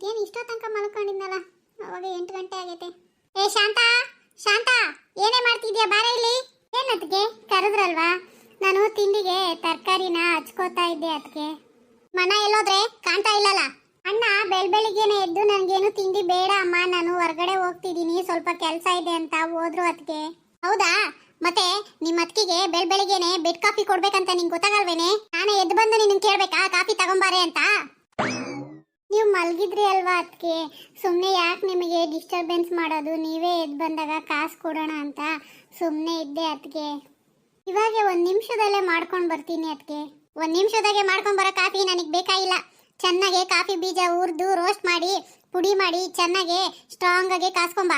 ಇವತ್ತೇನು ಇಷ್ಟೋ ತನಕ ಮಲ್ಕೊಂಡಿದ್ನಲ್ಲ, ಅವಾಗ 8 ಗಂಟೆ ಆಗೈತೆ. ಏ ಶಾಂತಾ, ಶಾಂತಾ, ಏನೇ ಮಾಡ್ತಿದ್ಯಾ? ಬಾರ ಇಲ್ಲಿ. ಏನತ್ಗೆ ಕರೆದ್ರಲ್ವಾ? ನಾನು ತಿಂಡಿಗೆ ತರಕಾರಿನ ಹಚ್ಕೋತಾ ಇದ್ದೆ. ಅದಕ್ಕೆ ಮನ ಎಲ್ಲೋದ್ರೆ ಕಾಣ್ತಾ ಇಲ್ಲಲ್ಲ. ಅಣ್ಣ ಬೆಳಿಗ್ಗೆನೆ ಎದ್ದು ನನಗೇನು ತಿಂಡಿ ಬೇಡ ಅಮ್ಮ, ನಾನು ಹೊರಗಡೆ ಹೋಗ್ತಿದ್ದೀನಿ, ಸ್ವಲ್ಪ ಕೆಲಸ ಇದೆ ಅಂತ ಹೋದ್ರು. ಅದಕ್ಕೆ ಹೌದಾ? ಮತ್ತೆ ನಿಮ್ಮ ಅತ್ತಿಗೆ ಬೆಳಿಗ್ಗೆನೆ ಬೆಡ್ ಕಾಫಿ ಕೊಡ್ಬೇಕಂತ ನಿಂಗೆ ಗೊತ್ತಾಗಲ್ವೇನೆ? ನಾನೇ ಎದ್ದು ಬಂದು ನಿನ್ನ ಕೇಳ್ಬೇಕಾ ಕಾಫಿ ತಗೊಂಬಾರೆ ಅಂತ? ನೀವು ಮಲಗಿದ್ರಿ ಅಲ್ವಾ ಅದಕ್ಕೆ, ಸುಮ್ಮನೆ ಯಾಕೆ ನಿಮಗೆ ಡಿಸ್ಟರ್ಬೆನ್ಸ್ ಮಾಡೋದು, ನೀವೇ ಎದ್ದು ಬಂದಾಗ ಕಾಸು ಕೊಡೋಣ ಅಂತ ಸುಮ್ಮನೆ ಇದ್ದೆ. ಅದಕ್ಕೆ ಇವಾಗ 1 ನಿಮಿಷದಲ್ಲೇ ಮಾಡ್ಕೊಂಡು ಬರ್ತೀನಿ. ಅದಕ್ಕೆ 1 ನಿಮಿಷದಾಗೆ ಮಾಡ್ಕೊಂಡು ಬರೋ ಕಾಫಿ ನನಗೆ ಬೇಕಾಗಿಲ್ಲ. ಚೆನ್ನಾಗೆ ಕಾಫಿ ಬೀಜ ಹುರಿದು ರೋಸ್ಟ್ ಮಾಡಿ ಪುಡಿ ಮಾಡಿ ಚೆನ್ನಾಗೆ ಸ್ಟ್ರಾಂಗ್ ಆಗಿ ಕಾಸ್ಕೊಂಬ.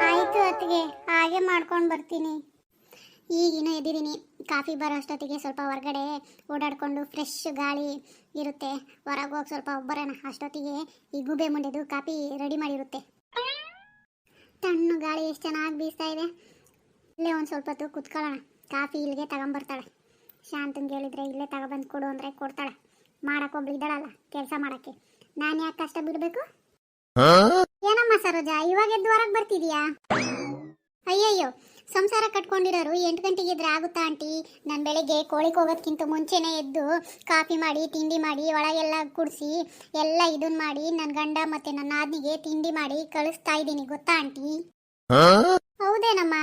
ಆಯಿತು ಅದಕ್ಕೆ, ಹಾಗೆ ಮಾಡ್ಕೊಂಡು ಬರ್ತೀನಿ. ಈಗಿನ ಎದ್ದಿದ್ದೀನಿ, ಕಾಫಿ ಬರೋ ಅಷ್ಟೊತ್ತಿಗೆ ಸ್ವಲ್ಪ ಹೊರಗಡೆ ಓಡಾಡಿಕೊಂಡು ಫ್ರೆಶ್ ಗಾಳಿ ಇರುತ್ತೆ, ಹೊರಗೆ ಹೋಗಿ ಸ್ವಲ್ಪ ಬರೋಣ. ಅಷ್ಟೊತ್ತಿಗೆ ಈ ಗುಬೆ ಮುಂಡೆದು ಕಾಫಿ ರೆಡಿ ಮಾಡಿರುತ್ತೆ. ತಣ್ಣು ಗಾಳಿ ಎಷ್ಟು ಚೆನ್ನಾಗಿ ಬೀಸ್ತಾ ಇದೆ. ಇಲ್ಲೇ ಒಂದು ಸ್ವಲ್ಪ ಹೊತ್ತು ಕುತ್ಕೊಳ್ಳೋಣ. ಕಾಫಿ ಇಲ್ಲಿಗೆ ತಗೊಂಬರ್ತಾಳೆ. ಶಾಂತಂಗೆ ಹೇಳಿದ್ರೆ ಇಲ್ಲೇ ತಗೊಬಂದು ಕೊಡು ಅಂದರೆ ಕೊಡ್ತಾಳೆ. ಮಾಡೋಕ್ಕೊಬ್ಳು ಇದ್ದಾಳಲ್ಲ ಕೆಲಸ ಮಾಡೋಕ್ಕೆ, ನಾನು ಯಾಕೆ ಕಷ್ಟ ಬಿಡಬೇಕು? ಏನಮ್ಮ ಸರೋಜಾ, ಇವಾಗ ಎದ್ದು ಹೊರಗೆ ಬರ್ತಿದೀಯಾ? ಅಯ್ಯಯ್ಯೋ, ಸಂಸಾರ ಕಟ್ಕೊಂಡಿರೋರು 8 ಗಂಟೆಗೆ ಇದ್ರೆ ಆಗುತ್ತಾ ಆಂಟಿ? ನಾನು ಬೆಳಿಗ್ಗೆ ಕೋಳಿಗೆ ಹೋಗೋದಕ್ಕಿಂತ ಮುಂಚೆನೇ ಎದ್ದು ಕಾಫಿ ಮಾಡಿ ತಿಂಡಿ ಮಾಡಿ ಒಳಗೆಲ್ಲ ಕುಡಿಸಿ ಎಲ್ಲ ಇದನ್ನ ಮಾಡಿ ನನ್ನ ಗಂಡ ಮತ್ತೆ ನನ್ನ ಆದ್ನಿಗೆ ತಿಂಡಿ ಮಾಡಿ ಕಳಿಸ್ತಾ ಇದ್ದೀನಿ, ಗೊತ್ತಾ ಆಂಟಿ? ಹೌದೇನಮ್ಮ?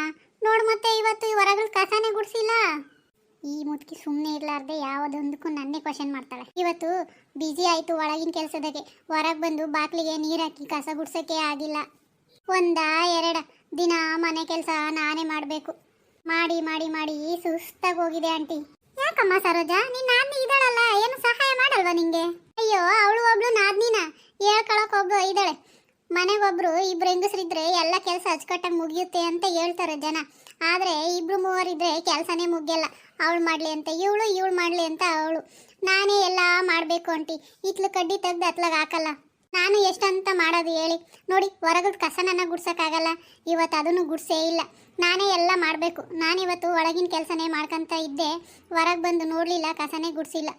ನೋಡು, ಮತ್ತೆ ಇವತ್ತು ಹೊರಗಡೆ ಕಸನೇ ಗುಡಿಸಿಲ್ಲ. ಈ ಮುದುಕಿ ಸುಮ್ಮನೆ ಇರಲಾರ್ದೆ ಯಾವುದೊಂದಕ್ಕೂ ನನ್ನೇ ಕ್ವಶನ್ ಮಾಡ್ತಾಳೆ. ಇವತ್ತು ಬ್ಯುಸಿ ಆಯಿತು ಒಳಗಿನ ಕೆಲಸದಾಗೆ, ಹೊರಗೆ ಬಂದು ಬಾಗಿಲಿಗೆ ನೀರು ಹಾಕಿ ಕಸ ಗುಡ್ಸೋಕ್ಕೆ ಆಗಿಲ್ಲ. 1-2 ದಿನ ಮನೆ ಕೆಲಸ ನಾನೇ ಮಾಡಬೇಕು. ಮಾಡಿ ಮಾಡಿ ಮಾಡಿ ಸುಸ್ತಾಗಿ ಹೋಗಿದೆ ಆಂಟಿ. ಯಾಕಮ್ಮ ಸರೋಜಾ, ನಿನ್ನ ನಾದ್ನಿ ಇದ್ದಾಳಲ್ಲ, ಏನು ಸಹಾಯ ಮಾಡಲ್ವಾ ನಿಂಗೆ? ಅಯ್ಯೋ, ಅವಳು ಒಬ್ಳು ನಾದ್ನಿನ ಹೇಳ್ಕೊಳಕ್ ಒಬ್ಳು ಇದ್ದಾಳೆ. ಮನೆಗೊಬ್ರು 2 ಹೆಂಗಸರಿದ್ರೆ ಎಲ್ಲ ಕೆಲಸ ಅಚ್ಚುಕಟ್ಟಾಗಿ ಮುಗಿಯುತ್ತೆ ಅಂತ ಹೇಳ್ತಾರೆ ಜನ. ಆದರೆ 2-3 ಇದ್ರೆ ಕೆಲಸನೇ ಮುಗಿಯಲ್ಲ. ಅವಳು ಮಾಡಲಿ ಅಂತ ಇವಳು, ಇವಳು ಮಾಡಲಿ ಅಂತ ಅವಳು. ನಾನೇ ಎಲ್ಲ ಮಾಡಬೇಕು ಆಂಟಿ. ಇತ್ಲು ಕಡ್ಡಿ ತೆಗ್ದು ಅತ್ಲಾಗ ಹಾಕಲ್ಲ. ನಾನು ಎಷ್ಟಂತ ಮಾಡೋದು ಹೇಳಿ? ನೋಡಿ, ಹೊರಗಡೆ ಕಸ ನನ್ನ ಗುಡ್ಸೋಕ್ಕಾಗಲ್ಲ. ಇವತ್ತು ಅದನ್ನು ಗುಡ್ಸೇ ಇಲ್ಲ, ನಾನೇ ಎಲ್ಲ ಮಾಡಬೇಕು. ನಾನಿವತ್ತು ಒಳಗಿನ ಕೆಲಸನೇ ಮಾಡ್ಕೊತ ಇದ್ದೆ, ಹೊರಗೆ ಬಂದು ನೋಡಲಿಲ್ಲ, ಕಸನೇ ಗುಡ್ಸಿಲ್ಲ.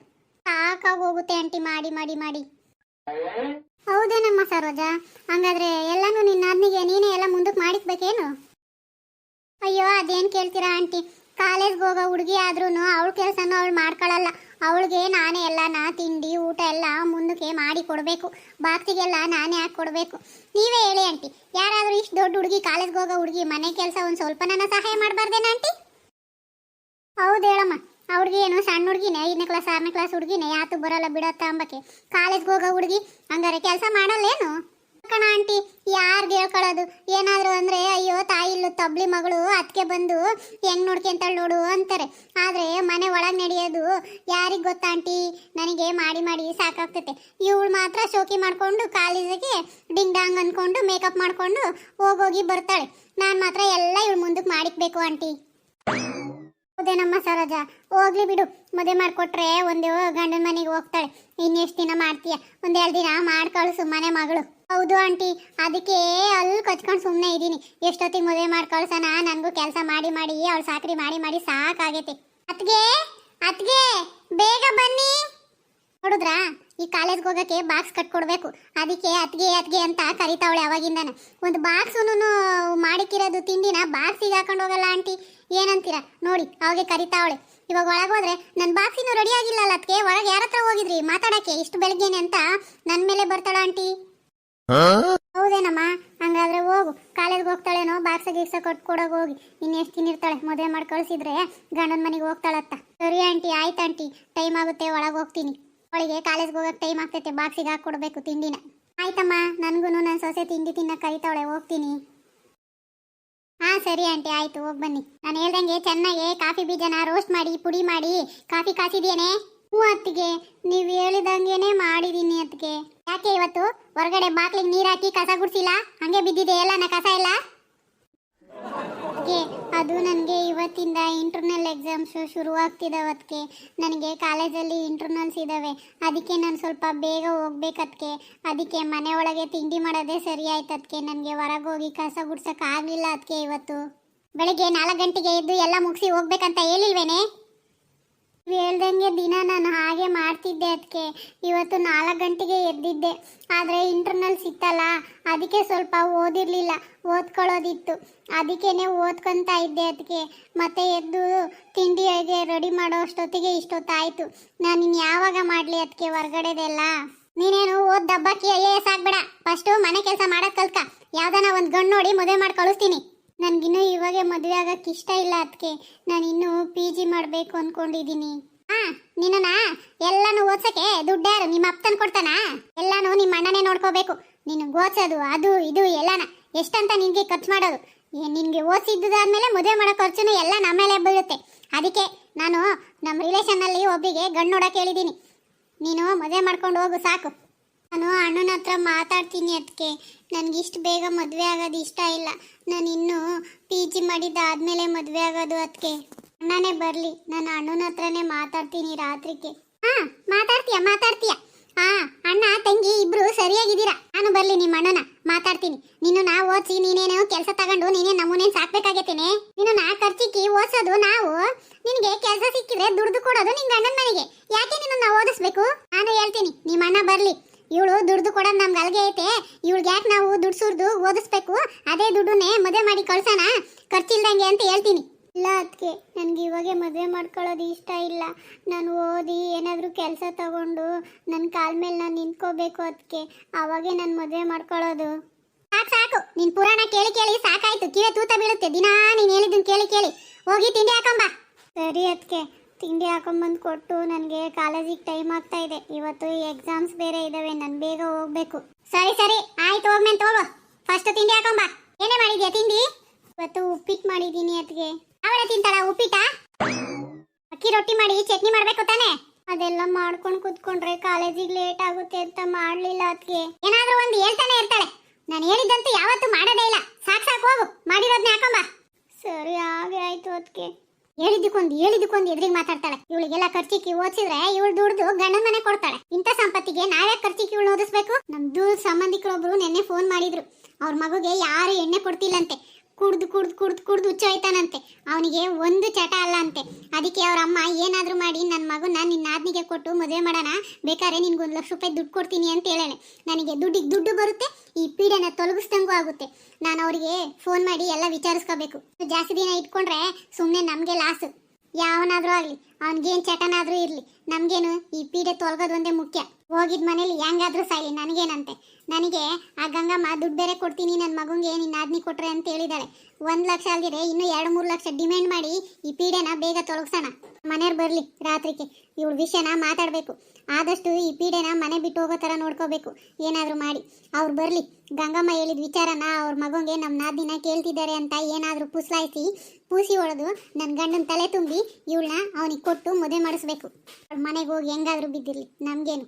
ಸಾಕಾಗಿ ಹೋಗುತ್ತೆ ಆಂಟಿ ಮಾಡಿ ಮಾಡಿ ಮಾಡಿ. ಹೌದೇನಮ್ಮ ಸರೋಜಾ? ಹಂಗಾದ್ರೆ ಎಲ್ಲನೂ ನಿನ್ನ ಅದ್ನಿಗೆ ನೀನೇ ಎಲ್ಲ ಮುಂದಕ್ಕೆ ಮಾಡಿಕ್ಬೇಕೇನು? ಅಯ್ಯೋ, ಅದೇನು ಕೇಳ್ತೀರಾ ಆಂಟಿ? ಕಾಲೇಜ್ಗೆ ಹೋಗೋ ಹುಡುಗಿ ಆದ್ರೂ ಅವಳ ಕೆಲಸನೂ ಅವಳು ಮಾಡ್ಕೊಳ್ಳಲ್ಲ. ಅವಳಿಗೆ ನಾನೇ ಎಲ್ಲನ ತಿಂಡಿ ಊಟ ಎಲ್ಲ ಮುಂದಕ್ಕೆ ಮಾಡಿ ಕೊಡಬೇಕು. ಬಾಕ್ಸಿಗೆಲ್ಲ ನಾನೇ ಹಾಕಿ ಕೊಡಬೇಕು. ನೀವೇ ಹೇಳಿ ಆಂಟಿ, ಯಾರಾದರೂ ಇಷ್ಟು ದೊಡ್ಡ ಹುಡುಗಿ, ಕಾಲೇಜ್ಗೆ ಹೋಗೋ ಹುಡುಗಿ ಮನೆ ಕೆಲಸ ಒಂದು ಸ್ವಲ್ಪ ನನ್ನ ಸಹಾಯ ಮಾಡಬಾರ್ದೇನ ಆಂಟಿ? ಹೌದು ಹೇಳಮ್ಮ, ಅವ್ರಿಗೆ ಏನು ಸಣ್ಣ ಹುಡುಗಿನೇ, 5ನೇ ಕ್ಲಾಸ್ 6ನೇ ಕ್ಲಾಸ್ ಹುಡುಗಿನೇ, ಯಾತು ಬರೋಲ್ಲ ಬಿಡತ್ತ ಅಂಬಕ್ಕೆ. ಕಾಲೇಜ್ಗೆ ಹೋಗೋ ಹುಡುಗಿ ಹಂಗಾರೆ ಕೆಲಸ ಮಾಡಲ್ಲೇನು ಕಣ ಆಂಟಿ? ಯಾರಿಗೆ ಹೇಳ್ಕೊಳ್ಳೋದು? ಏನಾದರೂ ಅಂದರೆ ಅಯ್ಯೋ ತಾಯಿ ಇಲ್ಲು ತಬ್ಲಿ ಮಗಳು ಅದಕ್ಕೆ ಬಂದು ಹೆಂಗೆ ನೋಡ್ಕೊಂತಾಳೆ ನೋಡು ಅಂತಾರೆ. ಆದರೆ ಮನೆ ಒಳಗೆ ನಡೆಯೋದು ಯಾರಿಗೆ ಗೊತ್ತಾ ಆಂಟಿ? ನನಗೆ ಮಾಡಿ ಮಾಡಿ ಸಾಕಾಗ್ತೈತೆ. ಇವಳು ಮಾತ್ರ ಶೋಕಿ ಮಾಡಿಕೊಂಡು ಕಾಲೇಜಿಗೆ ಡಿಂಗ್ ಡಾಂಗ್ ಅಂದ್ಕೊಂಡು ಮೇಕಪ್ ಮಾಡಿಕೊಂಡು ಹೋಗೋಗಿ ಬರ್ತಾಳೆ. ನಾನು ಮಾತ್ರ ಎಲ್ಲ ಇವಳು ಮುಂದಕ್ಕೆ ಮಾಡಿಕ್ಬೇಕು ಆಂಟಿ. ಹೌದೇನಮ್ಮ ಸರೋಜಾ? ಹೋಗ್ಲಿ ಬಿಡು, ಮದುವೆ ಮಾಡಿಕೊಟ್ರೆ ಒಂದೇ ಗಂಡನ ಮನೆಗೆ ಹೋಗ್ತಾಳೆ. ಇನ್ನೆಷ್ಟು ದಿನ ಮಾಡ್ತೀಯ? 1-2 ದಿನ ಮಾಡಿ ಕಳಿಸು ಮನೆ ಮಗಳು. ಹೌದು ಆಂಟಿ, ಅದಕ್ಕೆ ಅಲ್ಲಿ ಕಚ್ಕೊಂಡು ಸುಮ್ಮನೆ ಇದ್ದೀನಿ. ಎಷ್ಟೊತ್ತಿಗೆ ಮದುವೆ ಮಾಡಿ ಕಳ್ಸೋಣ? ನನಗೂ ಕೆಲಸ ಮಾಡಿ ಮಾಡಿ ಅವಳು ಸಾಕ್ರಿ ಮಾಡಿ ಮಾಡಿ ಸಾಕಾಗೈತೆ. ಅತ್ಗೆ ಅತ್ಗೆ, ಬೇಗ ಬನ್ನಿ. ನೋಡಿದ್ರಾ, ಈ ಕಾಲೇಜ್ಗೆ ಹೋಗೋಕ್ಕೆ ಬಾಕ್ಸ್ ಕಟ್ಕೊಡ್ಬೇಕು. ಅದಕ್ಕೆ ಅತ್ಗೆ ಅತ್ಗೆ ಅಂತ ಕರಿತಾವಳೆ ಅವಾಗಿಂದಾನ. ಒಂದು ಬಾಕ್ಸೂ ಮಾಡಿಕ್ಕಿರೋದು ತಿಂಡಿನ ಬಾಕ್ಸಿಗೆ ಹಾಕೊಂಡು ಹೋಗಲ್ಲ ಆಂಟಿ. ಏನಂತೀರಾ ನೋಡಿ, ಅವಾಗೆ ಕರಿತಾವಳೆ. ಇವಾಗ ಒಳಗೆ ಹೋದ್ರೆ ನನ್ನ ಬಾಕ್ಸಿನೂ ರೆಡಿ ಆಗಿಲ್ಲಲ್ಲ ಅದಕ್ಕೆ. ಒಳಗೆ ಯಾರ ಹತ್ರ ಹೋಗಿದ್ರಿ ಮಾತಾಡಕ್ಕೆ ಇಷ್ಟು ಬೆಳಗ್ಗೆನೆ ಅಂತ ನನ್ನ ಮೇಲೆ ಬರ್ತಾಳ ಆಂಟಿ. ಹೌದೇನಮ್ಮ? ಹಂಗಾದ್ರೆ ಹೋಗು, ಕಾಲೇಜ್ಗೆ ಹೋಗ್ತಾಳೇನೋ, ಬಾಕ್ಸ ಗೀಕ್ಸ ಕೊಡೋಗಿ ಹೋಗಿ. ಇನ್ನೆಷ್ಟು ದಿನ ಇರ್ತಾಳೆ? ಮದುವೆ ಮಾಡಿ ಕಳಿಸಿದ್ರೆ ಗಂಡನ ಮನೆಗೆ ಹೋಗ್ತಾಳತ್ತ. ಸರಿ ಆಂಟಿ, ಆಯ್ತು ಆಂಟಿ, ಟೈಮ್ ಆಗುತ್ತೆ, ಒಳಗೆ ಹೋಗ್ತೀನಿ. ಅವಳಿಗೆ ಕಾಲೇಜ್ಗೆ ಹೋಗೋಕೆ ಟೈಮ್ ಆಗ್ತೈತೆ, ಬಾಕ್ಸಿಗೆ ಹಾಕ್ಕೊಡ್ಬೇಕು ತಿಂಡಿನ. ಆಯ್ತಮ್ಮ, ನನಗೂ ನನ್ನ ಸೊಸೆ ತಿಂಡಿ ತಿನ್ನಕ್ಕೆ ಕರಿತಾವಳೆ, ಹೋಗ್ತೀನಿ. ಹಾಂ ಸರಿ ಆಂಟಿ, ಆಯಿತು, ಹೋಗಿ ಬನ್ನಿ. ನಾನು ಹೇಳ್ದಂಗೆ ಚೆನ್ನಾಗಿ ಕಾಫಿ ಬೀಜನ ರೋಸ್ಟ್ ಮಾಡಿ ಪುಡಿ ಮಾಡಿ ಕಾಫಿ ಕಾಸಿದೇನೆ? ಹ್ಞೂ ಅತ್ತಿಗೆ, ನೀವು ಹೇಳಿದಂಗೆನೇ ಮಾಡಿದ್ದೀನಿ ಅತ್ತಿಗೆ. ಯಾಕೆ ಇವತ್ತು ಹೊರಗಡೆ ಬಾಕ್ಲಿಗೆ ನೀರು ಹಾಕಿ ಕಸ ಗುಡಿಸಿಲ್ಲ? ಹಂಗೆ ಬಿದ್ದಿದೆ ಎಲ್ಲ ಕಸ ಎಲ್ಲ? ಅದು ನನಗೆ ಇವತ್ತಿಂದ ಇಂಟರ್ನಲ್ ಎಕ್ಸಾಮ್ಸ್ ಶುರುವಾಗ್ತಿದ್ದಾವೆ. ಅದಕ್ಕೆ ನನಗೆ ಕಾಲೇಜಲ್ಲಿ ಇಂಟರ್ನಲ್ಸ್ ಇದ್ದಾವೆ. ಅದಕ್ಕೆ ನಾನು ಸ್ವಲ್ಪ ಬೇಗ ಹೋಗ್ಬೇಕದಕ್ಕೆ. ಅದಕ್ಕೆ ಮನೆ ಒಳಗೆ ತಿಂಡಿ ಮಾಡೋದೇ ಸರಿ ಆಯ್ತು. ಅದಕ್ಕೆ ನನಗೆ ಹೊರಗೆ ಹೋಗಿ ಕಸ ಗುಡ್ಸೋಕ್ಕಾಗಲಿಲ್ಲ. ಅದಕ್ಕೆ ಇವತ್ತು ಬೆಳಗ್ಗೆ 4 ಗಂಟೆಗೆ ಎದ್ದು ಎಲ್ಲ ಮುಗಿಸಿ ಹೋಗ್ಬೇಕಂತ ಹೇಳಿಲ್ವೇನೆ? ಹೇಳ್ದಂಗೆ ದಿನ ನಾನು ಹಾಗೆ ಮಾಡ್ತಿದ್ದೆ. ಅದಕ್ಕೆ ಇವತ್ತು 4 ಗಂಟೆಗೆ ಎದ್ದಿದ್ದೆ. ಆದರೆ ಇಂಟರ್ನಲ್ಸ್ ಇತ್ತಲ್ಲ, ಅದಕ್ಕೆ ಸ್ವಲ್ಪ ಓದಿರಲಿಲ್ಲ, ಓದ್ಕೊಳ್ಳೋದಿತ್ತು. ಅದಕ್ಕೇನೆ ಓದ್ಕೊತಾ ಇದ್ದೆ. ಅದಕ್ಕೆ ಮತ್ತೆ ಎದ್ದು ತಿಂಡಿಗೆ ರೆಡಿ ಮಾಡೋ ಅಷ್ಟೊತ್ತಿಗೆ ಇಷ್ಟೊತ್ತಾಯಿತು. ನಾನು ಇನ್ನು ಯಾವಾಗ ಮಾಡಲಿ ಅದಕ್ಕೆ ಹೊರ್ಗಡೆದೆಲ್ಲ. ನೀನೇನು ಓದ್ ದಬ್ಬಕ್ಕೆ ಐಎಎಸ್ ಆಗ್ಬೇಡ. ಫಸ್ಟು ಮನೆ ಕೆಲಸ ಮಾಡೋದು ಕಲ್ತ್ಕ. ಯಾವ್ದಾನ ಒಂದು ಗಂಡು ನೋಡಿ ಮದುವೆ ಮಾಡಿ ಕಳಿಸ್ತೀನಿ. ನನಗಿನ್ನೂ ಇವಾಗೆ ಮದುವೆ ಆಗಕ್ಕೆ ಇಷ್ಟ ಇಲ್ಲ. ಅದಕ್ಕೆ ನಾನು ಇನ್ನೂ PG ಮಾಡಬೇಕು ಅಂದ್ಕೊಂಡಿದ್ದೀನಿ. ನಿನ್ನ ಎಲ್ಲಾನು ಓದ್ಸಕ್ಕೆ ದುಡ್ಡು ಯಾರು ನಿಮ್ಮ ಅಪ್ಪ ತಂದು ಕೊಡ್ತಾನ? ಎಲ್ಲಾನು ನಿಮ್ಮ ಅಣ್ಣನೇ ನೋಡ್ಕೋಬೇಕು. ನೀನು ಓದ್ಸೋದು ಅದು ಇದು ಎಲ್ಲಾನ ಎಷ್ಟಂತ ನಿನಗೆ ಖರ್ಚು ಮಾಡೋದು. ನಿನಗೆ ಓದಿಸಿದ್ದಾದ್ಮೇಲೆ ಮದುವೆ ಮಾಡೋ ಖರ್ಚುನು ಎಲ್ಲ ನಮ್ಮ ಮೇಲೆ ಬೀಳುತ್ತೆ. ಅದಕ್ಕೆ ನಾನು ನಮ್ಮ ರಿಲೇಷನ್ನಲ್ಲಿ ಒಬ್ಬಿಗೆ ಗಂಡು ನೋಡೋಕೆ ಹೇಳಿದ್ದೀನಿ. ನೀನು ಮದುವೆ ಮಾಡ್ಕೊಂಡು ಹೋಗು ಸಾಕು. ನಾನು ಅಣ್ಣನ ಹತ್ರ ಮಾತಾಡ್ತೀನಿ. ಅದಕ್ಕೆ ನನಗಿಷ್ಟು ಬೇಗ ಮದುವೆ ಆಗೋದು ಇಷ್ಟ ಇಲ್ಲ. ನಾನು ಇನ್ನೂ PG ಮಾಡಿದ್ದಾದ್ಮೇಲೆ ಮದುವೆ ಆಗೋದು. ಅದಕ್ಕೆ ಅಣ್ಣನೇ ಬರಲಿ, ನಾನು ಅಣ್ಣನ ಹತ್ರನೇ ಮಾತಾಡ್ತೀನಿ ರಾತ್ರಿಗೆ. ಮಾತಾಡ್ತೀಯ. ಅಣ್ಣ ತಂಗಿ ಇಬ್ರು ಸರಿಯಾಗಿದ್ದೀರಾ. ನಾನು ಬರಲಿ ನಿಮ್ಮ ಅಣ್ಣನ ಮಾತಾಡ್ತೀನಿ. ನಿನ್ನ ಓದಿಸಿ ನೀನೇನೋ ಕೆಲಸ ತಗೊಂಡು ನೀನೇ ನಮ್ಮನೇನು ಸಾಕ್ಬೇಕಾಗತ್ತೇನೆ. ನಿನ್ನ ಖರ್ಚಿಕ್ಕಿ ಓದಿಸೋದು ನಾವು, ನಿನಗೆ ಕೆಲಸ ಸಿಕ್ಕಿದ್ರೆ ದುಡ್ದು ಕೊಡೋದು ನಿನ್ನ ಗಂಡನ ಮನೆಗೆ. ಯಾಕೆ ನಿನ್ನ ಓದಿಸ್ಬೇಕು? ನಾನು ಹೇಳ್ತೀನಿ ನಿಮ್ಮ ಅಣ್ಣ ಬರಲಿ. ಇವಳು ದುಡ್ದು ಕೊಡೋದು ನಮ್ಗೆ ಅಲ್ಗೆ ಐತೆ. ಇವಳಿಗೆ ಯಾಕೆ ನಾವು ದುಡ್ಡು ಸುರಿದು ಓದಿಸ್ಬೇಕು? ಅದೇ ದುಡ್ಡನ್ನೇ ಮದುವೆ ಮಾಡಿ ಕಳ್ಸೋಣ ಖರ್ಚಿಲ್ದಂಗೆ ಅಂತ ಹೇಳ್ತೀನಿ. ಇಲ್ಲ ಅದಕ್ಕೆ ನನಗೆ ಇವಾಗೆ ಮದುವೆ ಮಾಡ್ಕೊಳ್ಳೋದು ಇಷ್ಟ ಇಲ್ಲ. ನಾನು ಓದಿ ಏನಾದರೂ ಕೆಲಸ ತಗೊಂಡು ನನ್ನ ಕಾಲ ಮೇಲೆ ನಾನು ನಿಂತ್ಕೋಬೇಕು. ಅದಕ್ಕೆ ಆವಾಗೆ ನಾನು ಮದುವೆ ಮಾಡ್ಕೊಳ್ಳೋದು. ಸಾಕು ನಿನ್ನ ಪುರಾಣ ಕೇಳಿ ಕೇಳಿ ಸಾಕಾಯ್ತು. ಕಿವೆ ತೂತ ಬೀಳುತ್ತೆ. ದಿನಾ ನೀನು ಹೇಳಿದ್ದನ್ನು ಕೇಳಿ ಕೇಳಿ. ಹೋಗಿ ತಿಂಡಿ ಹಾಕೊಂಬ. ಸರಿ ಅದಕ್ಕೆ ತಿಂಡಿ ಹಾಕೊಂಬಂದು ಕೊಟ್ಟು ನನಗೆ ಕಾಲೇಜಿಗೆ ಟೈಮ್ ಆಗ್ತಾ ಇದೆ. ಇವತ್ತು ಎಕ್ಸಾಮ್ಸ್ ಬೇರೆ ಇದ್ದಾವೆ. ನಾನು ಬೇಗ ಹೋಗ್ಬೇಕು. ಸರಿ ಆಯ್ತು, ಹೋಗ್ಮೇಲೆ ಹೋಗು. ಫಸ್ಟ್ ತಿಂಡಿ ಹಾಕೊಂಬ. ಏನೇ ಮಾಡಿದ್ಯಾ ತಿಂಡಿ? ಇವತ್ತು ಉಪ್ಪಿಟ್ಟು ಮಾಡಿದ್ದೀನಿ. ಅದಕ್ಕೆ ಅವಳೆ ತಿಂತಾಳ ಉಪ್ಪಿಟ್ಟ? ಅಕ್ಕಿ ರೊಟ್ಟಿ ಮಾಡಿ ಚಟ್ನಿ ಮಾಡ್ಬೇಕು ತಾನೆ? ಅದೆಲ್ಲ ಮಾಡ್ಕೊಂಡು ಕುತ್ಕೊಂಡ್ರೆ ಕಾಲೇಜಿಗೆ ಲೇಟ್ ಆಗುತ್ತೆ ಅಂತ ಮಾಡ್ಲಿಲ್ಲ. ಅದಕ್ಕೆ ಏನಾದ್ರೂ ಒಂದು ಹೇಳ್ತಾನೆ ಇರ್ತಾಳೆ. ನಾನು ಹೇಳಿದ್ದಂತೂ ಯಾವತ್ತೂ ಮಾಡೋದೇ ಇಲ್ಲ. ಸಾಕು ಹೋಗು, ಮಾಡಿರೋದ್ನ ಹಾಕೊಂಬ. ಸರಿ ಹಾಗೆ ಆಯ್ತು. ಅದಕ್ಕೆ ಹೇಳಿದ್ದಕ್ಕೊಂದು ಎದುರಿಗೆ ಮಾತಾಡ್ತಾಳೆ. ಇವಳಿಗೆಲ್ಲ ಖರ್ಚಿಕ್ಕಿ ಓದಿಸಿದ್ರೆ ಇವಳು ದುಡ್ದು ಗಂಡನ ಮನೆ ಕೊಡ್ತಾಳೆ. ಇಂಥ ಸಂಪತ್ತಿಗೆ ನಾವ್ಯಾಕೆ ಖರ್ಚಿಕ್ಕಿ ಇವಳು ಓದಿಸ್ಬೇಕು? ನಮ್ ದೂರ ಸಂಬಂಧಿಕರೊಬ್ರು ನೆನ್ನೆ ಫೋನ್ ಮಾಡಿದ್ರು. ಅವ್ರ ಮಗುಗೆ ಯಾರು ಎಣ್ಣೆ ಕೊಡ್ತಿಲ್ಲಂತೆ. ಕುಡ್ದು ಹುಚ್ಚೋಯ್ತಾನಂತೆ. ಅವನಿಗೆ ಒಂದು ಚಟ ಅಲ್ಲ ಅಂತೆ. ಅದಕ್ಕೆ ಅವ್ರ ಅಮ್ಮ ಏನಾದರೂ ಮಾಡಿ ನನ್ನ ಮಗುನ ನಿನ್ನ ನಾದ್ನಿಗೆ ಕೊಟ್ಟು ಮದುವೆ ಮಾಡೋಣ, ಬೇಕಾದ್ರೆ ನಿನ್ಗೆ 1 ಲಕ್ಷ ರೂಪಾಯಿ ದುಡ್ಡು ಕೊಡ್ತೀನಿ ಅಂತ ಹೇಳೋಣ. ನನಗೆ ದುಡ್ಡು ಬರುತ್ತೆ, ಈ ಪೀಡೆನ ತೊಲಗಿಸ್ದಂಗೂ ಆಗುತ್ತೆ. ನಾನು ಅವರಿಗೆ ಫೋನ್ ಮಾಡಿ ಎಲ್ಲ ವಿಚಾರಿಸ್ಕೋಬೇಕು. ಜಾಸ್ತಿ ದಿನ ಇಟ್ಕೊಂಡ್ರೆ ಸುಮ್ಮನೆ ನಮಗೆ ಲಾಸು. ಯಾವನಾದರೂ ಆಗಲಿ, ಅವನಿಗೇನು ಚಟನಾದರೂ ಇರಲಿ, ನಮಗೇನು ಈ ಪೀಡೆ ತೊಲಗೋದು ಒಂದೇ ಮುಖ್ಯ. ಹೋಗಿದ ಮನೇಲಿ ಹೆಂಗಾದ್ರೂ ಸಾಯ್ಲಿ, ನನಗೇನಂತೆ. ನನಗೆ ಆ ಗಂಗಮ್ಮ ದುಡ್ಡು ಬೇರೆ ಕೊಡ್ತೀನಿ ನನ್ನ ಮಗುಂಗೆ ನಿನ್ನ ಆದ್ನಿ ಕೊಟ್ರೆ ಅಂತ ಹೇಳಿದಾಳೆ. 1 ಲಕ್ಷ ಅಲ್ದಿರೆ ಇನ್ನೂ 2-3 ಲಕ್ಷ ಡಿಮ್ಯಾಂಡ್ ಮಾಡಿ ಈ ಪೀಡೆನ ಬೇಗ ತೊಲಗಿಸೋಣ. ಮನೆಯವ್ರು ಬರಲಿ ರಾತ್ರಿಗೆ, ಇವಳ ವಿಷಯನ ಮಾತಾಡಬೇಕು. ಆದಷ್ಟು ಈ ಪೀಡೆನ ಮನೆ ಬಿಟ್ಟು ಹೋಗೋ ಥರ ನೋಡ್ಕೋಬೇಕು. ಏನಾದರೂ ಮಾಡಿ ಅವ್ರು ಬರಲಿ. ಗಂಗಮ್ಮ ಹೇಳಿದ ವಿಚಾರನ ಅವ್ರ ಮಗುಂಗೆ ನಮ್ಮ ನಾದಿನ ಕೇಳ್ತಿದ್ದಾರೆ ಅಂತ ಏನಾದರೂ ಪೂಸಿ ಹೊಡೆದು ನನ್ನ ಗಂಡನ ತಲೆ ತುಂಬಿ ಇವಳನ್ನ ಅವನಿಗೆ ಕೊಟ್ಟು ಮದುವೆ ಮಾಡಿಸ್ಬೇಕು. ಅವ್ಳ ಮನೆಗೆ ಹೋಗಿ ಹೆಂಗಾದರೂ ಬಿದ್ದಿರಲಿ, ನಮಗೇನು.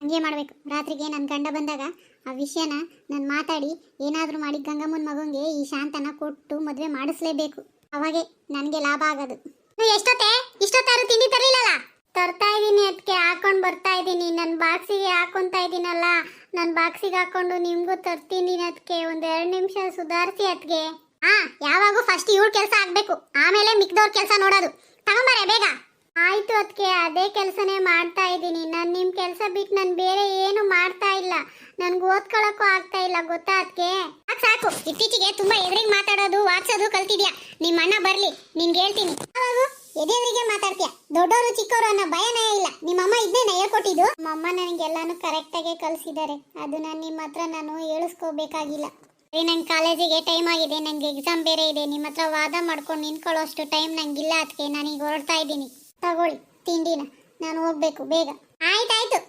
ಹಂಗೆ ಮಾಡಬೇಕು. ರಾತ್ರಿಗೆ ನನ್ನ ಗಂಡ ಬಂದಾಗ ಆ ವಿಷಯನ ನಾನು ಮಾತಾಡಿ ಏನಾದರೂ ಮಾಡಿ ಗಂಗಮ್ಮನ ಮಗುಂಗೆ ಈ ಶಾಂತನ ಕೊಟ್ಟು ಮದುವೆ ಮಾಡಿಸ್ಲೇಬೇಕು. ಅವಾಗೆ ನನಗೆ ಲಾಭ ಆಗೋದು. ಇಷ್ಟೊತ್ತಾರು ತಿಂಡಿ ತರಲಿಲ್ಲಲ್ಲ? ತರ್ತಾ ಇದ್ದೀನಿ. ಅದಕ್ಕೆ ಹಾಕೊಂಡು ಬರ್ತಾ ಇದ್ದೀನಿ. ನನ್ನ ಬಾಕ್ಸಿಗೆ ಹಾಕೊತಾ ಇದ್ದೀನಲ್ಲ, ನನ್ನ ಬಾಕ್ಸಿಗೆ ಹಾಕೊಂಡು ನಿಮಗೂ ತರ್ತೀನಿ. ಅದಕ್ಕೆ 1-2 ನಿಮಿಷ ಸುಧಾರಿಸಿ. ಅದಕ್ಕೆ ಯಾವಾಗೂ ಫಸ್ಟ್ ಇವ್ರ ಕೆಲಸ ಆಗಬೇಕು, ಆಮೇಲೆ ಮಿಕ್ದವ್ರ ಕೆಲಸ ನೋಡೋದು. ತಗೊಂಬಾರೆ ಬೇಗ. ಆಯ್ತು ಅದಕ್ಕೆ ಅದೇ ಕೆಲಸನೇ ಮಾಡ್ತಾ ಇದ್ದೀನಿ. ನಾನು ನಿಮ್ಮ ಕೆಲಸ ಬಿಟ್ಟು ನಾನು ಬೇರೆ ಏನು ಮಾಡ್ತಾ ಇಲ್ಲ. ನನ್ಗೆ ಓದ್ಕೊಳ್ಳೋಕ್ಕೂ ಆಗ್ತಾ ಇಲ್ಲ, ಗೊತ್ತಾ? ಅದಕ್ಕೆ ಸಾಕು. ಇತ್ತೀಚೆಗೆ ತುಂಬಾ ಎದುರಿಗೆ ಮಾತಾಡೋದು ವಾಟ್ಸೋದು ಕಲ್ತಿದ್ಯಾ. ನಿಮ್ಮ ಅಣ್ಣ ಬರಲಿ, ನಿನ್ಗೆ ಹೇಳ್ತೀನಿ. ಎದುರಿಗೆ ಮಾತಾಡ್ತೀಯ. ದೊಡ್ಡವರು ಚಿಕ್ಕವರು ಅನ್ನೋ ಭಯನೇ ಇಲ್ಲ. ನಿಮ್ಮಮ್ಮ ಇದನ್ನೇ ಹೇಳ್ಕೊಟ್ಟಿದ್ದು. ನಮ್ಮಮ್ಮ ನನಗೆಲ್ಲಾನು ಕರೆಕ್ಟಾಗೆ ಕಲಿಸಿದ್ದಾರೆ. ಅದು ನಾನು ನಿಮ್ಮ ಹತ್ರ ಹೇಳಿಸ್ಕೋಬೇಕಾಗಿಲ್ಲ. ನಂಗೆ ಕಾಲೇಜಿಗೆ ಟೈಮ್ ಆಗಿದೆ, ನನಗೆ ಎಕ್ಸಾಮ್ ಬೇರೆ ಇದೆ. ನಿಮ್ಮ ಹತ್ರ ವಾದ ಮಾಡ್ಕೊಂಡು ನಿಂತ್ಕೊಳ್ಳೋ ಅಷ್ಟು ಟೈಮ್ ನಂಗಿಲ್ಲ. ಅದಕ್ಕೆ ನಾನೀಗ ಹೊರಡ್ತಾ ಇದ್ದೀನಿ. ತಗೊಳ್ಳಿ ತಿಂಡಿನ, ನಾನು ಹೋಗ್ಬೇಕು ಬೇಗ. ಆಯ್ತಾಯ್ತು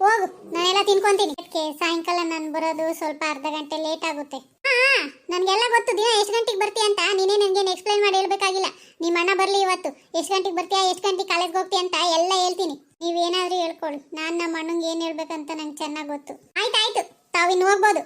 ಹೋಗು, ನಾನೆಲ್ಲ ತಿನ್ಕೊಂತೀನಿ. ಅದಕ್ಕೆ ಸಾಯಂಕಾಲ ನಾನು ಬರೋದು ಸ್ವಲ್ಪ ಅರ್ಧ ಗಂಟೆ ಲೇಟ್ ಆಗುತ್ತೆ. ನನಗೆಲ್ಲ ಗೊತ್ತು. ದಿನ ಎಷ್ಟು ಗಂಟೆಗೆ ಬರ್ತೀಯ ಅಂತ ನೀನೇ ನನಗೇನು ಎಕ್ಸ್ಪ್ಲೈನ್ ಮಾಡಿ ಹೇಳ್ಬೇಕಾಗಿಲ್ಲ. ನಿಮ್ಮ ಅಣ್ಣ ಬರಲಿ ಇವತ್ತು. ಎಷ್ಟು ಗಂಟೆಗೆ ಬರ್ತೀಯಾ, ಎಷ್ಟು ಗಂಟೆಗೆ ಕಾಲೇಜ್ಗೆ ಹೋಗ್ತೀಯ ಅಂತ ಎಲ್ಲ ಹೇಳ್ತೀನಿ. ನೀವೇನಾದರೂ ಹೇಳ್ಕೊಳ್ಳಿ. ನಾನು ನಮ್ಮ ಅಣ್ಣಂಗೆ ಏನು ಹೇಳ್ಬೇಕಂತ ನಂಗೆ ಚೆನ್ನಾಗಿ ಗೊತ್ತು. ಆಯ್ತಾಯ್ತು, ತಾವಿನ್ನು ಹೋಗ್ಬೋದು.